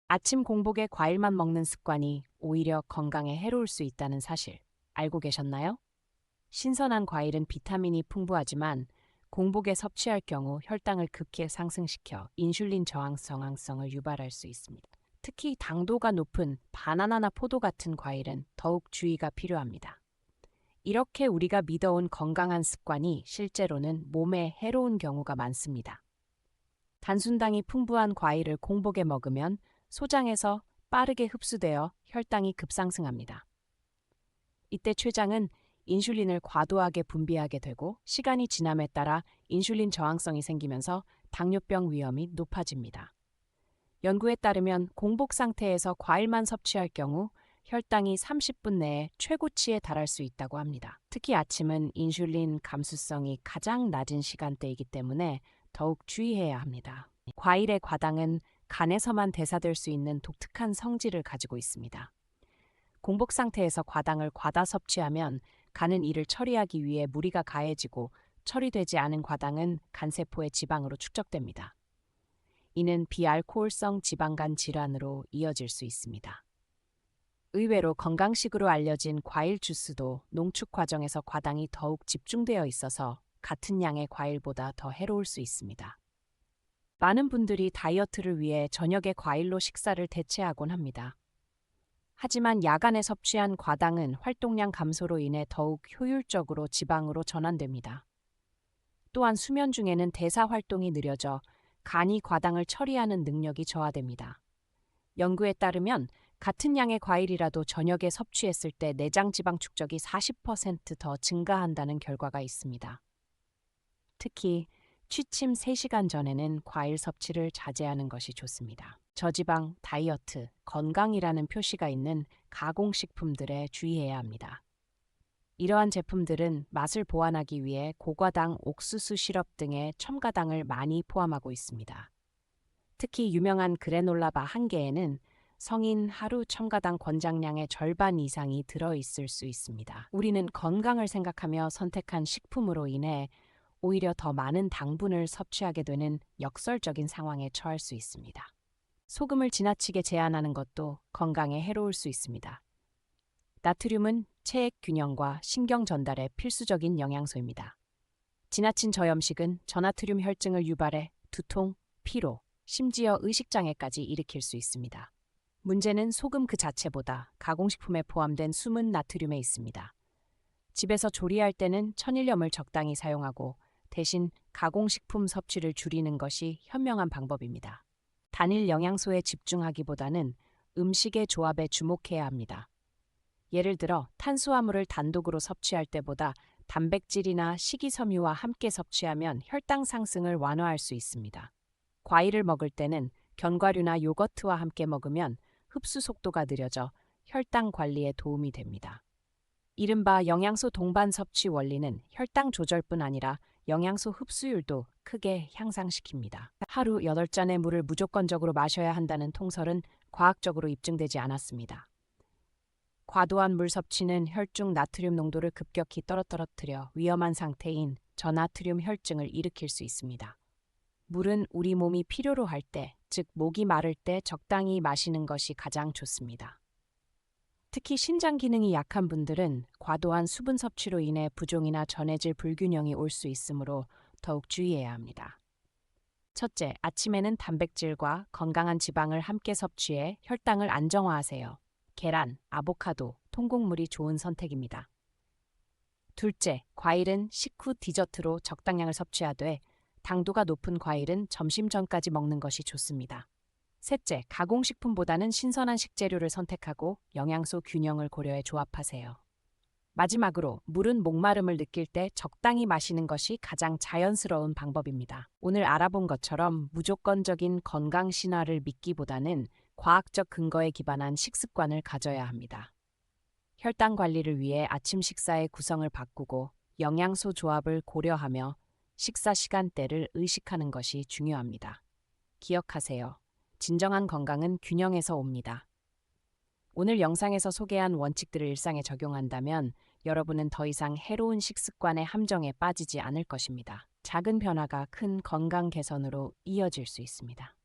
아침 공복에 과일만 먹는 습관이 오히려 건강에 해로울 수 있다는 사실 알고 계셨나요? 신선한 과일은 비타민이 풍부하지만 공복에 섭취할 경우 혈당을 급히 상승시켜 인슐린 저항성을 유발할 수 있습니다. 특히 당도가 높은 바나나나 포도 같은 과일은 더욱 주의가 필요합니다. 이렇게 우리가 믿어온 건강한 습관이 실제로는 몸에 해로운 경우가 많습니다. 단순당이 풍부한 과일을 공복에 먹으면 소장에서 빠르게 흡수되어 혈당이 급상승합니다. 이때 췌장은 인슐린을 과도하게 분비하게 되고 시간이 지남에 따라 인슐린 저항성이 생기면서 당뇨병 위험이 높아집니다. 연구에 따르면 공복 상태에서 과일만 섭취할 경우 혈당이 30분 내에 최고치에 달할 수 있다고 합니다. 특히 아침은 인슐린 감수성이 가장 낮은 시간대이기 때문에 더욱 주의해야 합니다. 과일의 과당은 간에서만 대사될 수 있는 독특한 성질을 가지고 있습니다. 공복 상태에서 과당을 과다 섭취하면 간은 이를 처리하기 위해 무리가 가해지고 처리되지 않은 과당은 간세포의 지방으로 축적됩니다. 이는 비알코올성 지방간 질환으로 이어질 수 있습니다. 의외로 건강식으로 알려진 과일 주스도 농축 과정에서 과당이 더욱 집중되어 있어서 같은 양의 과일보다 더 해로울 수 있습니다. 많은 분들이 다이어트를 위해 저녁에 과일로 식사를 대체하곤 합니다. 하지만 야간에 섭취한 과당은 활동량 감소로 인해 더욱 효율적으로 지방으로 전환됩니다. 또한 수면 중에는 대사 활동이 느려져 간이 과당을 처리하는 능력이 저하됩니다. 연구에 따르면 같은 양의 과일이라도 저녁에 섭취했을 때 내장 지방 축적이 40%더 증가한다는 결과가 있습니다. 특히 취침 3시간 전에는 과일 섭취를 자제하는 것이 좋습니다. 저지방, 다이어트, 건강이라는 표시가 있는 가공식품들에 주의해야 합니다. 이러한 제품들은 맛을 보완하기 위해 고과당 옥수수 시럽 등의 첨가당을 많이 포함하고 있습니다. 특히 유명한 그래놀라바 한 개에는 성인 하루 첨가당 권장량의 절반 이상이 들어있을 수 있습니다. 우리는 건강을 생각하며 선택한 식품으로 인해 오히려 더 많은 당분을 섭취하게 되는 역설적인 상황에 처할 수 있습니다. 소금을 지나치게 제한하는 것도 건강에 해로울 수 있습니다. 나트륨은 체액 균형과 신경 전달에 필수적인 영양소입니다. 지나친 저염식은 저나트륨 혈증을 유발해 두통, 피로, 심지어 의식장애까지 일으킬 수 있습니다. 문제는 소금 그 자체보다 가공식품에 포함된 숨은 나트륨에 있습니다. 집에서 조리할 때는 천일염을 적당히 사용하고 대신 가공식품 섭취를 줄이는 것이 현명한 방법입니다. 단일 영양소에 집중하기보다는 음식의 조합에 주목해야 합니다. 예를 들어 탄수화물을 단독으로 섭취할 때보다 단백질이나 식이섬유와 함께 섭취하면 혈당 상승을 완화할 수 있습니다. 과일을 먹을 때는 견과류나 요거트와 함께 먹으면 흡수 속도가 느려져 혈당 관리에 도움이 됩니다. 이른바 영양소 동반 섭취 원리는 혈당 조절뿐 아니라 영양소 흡수율도 크게 향상시킵니다. 하루 8잔의 물을 무조건적으로 마셔야 한다는 통설은 과학적으로 입증되지 않았습니다. 과도한 물 섭취는 혈중 나트륨 농도를 급격히 떨어뜨려 위험한 상태인 저나트륨 혈증을 일으킬 수 있습니다. 물은 우리 몸이 필요로 할 때, 즉 목이 마를 때 적당히 마시는 것이 가장 좋습니다. 특히 신장 기능이 약한 분들은 과도한 수분 섭취로 인해 부종이나 전해질 불균형이 올 수 있으므로 더욱 주의해야 합니다. 첫째, 아침에는 단백질과 건강한 지방을 함께 섭취해 혈당을 안정화하세요. 계란, 아보카도, 통곡물이 좋은 선택입니다. 둘째, 과일은 식후 디저트로 적당량을 섭취하되 당도가 높은 과일은 점심 전까지 먹는 것이 좋습니다. 셋째, 가공식품보다는 신선한 식재료를 선택하고 영양소 균형을 고려해 조합하세요. 마지막으로 물은 목마름을 느낄 때 적당히 마시는 것이 가장 자연스러운 방법입니다. 오늘 알아본 것처럼 무조건적인 건강 신화를 믿기보다는 과학적 근거에 기반한 식습관을 가져야 합니다. 혈당 관리를 위해 아침 식사의 구성을 바꾸고 영양소 조합을 고려하며 식사 시간대를 의식하는 것이 중요합니다. 기억하세요. 진정한 건강은 균형에서 옵니다. 오늘 영상에서 소개한 원칙들을 일상에 적용한다면 여러분은 더 이상 해로운 식습관의 함정에 빠지지 않을 것입니다. 작은 변화가 큰 건강 개선으로 이어질 수 있습니다.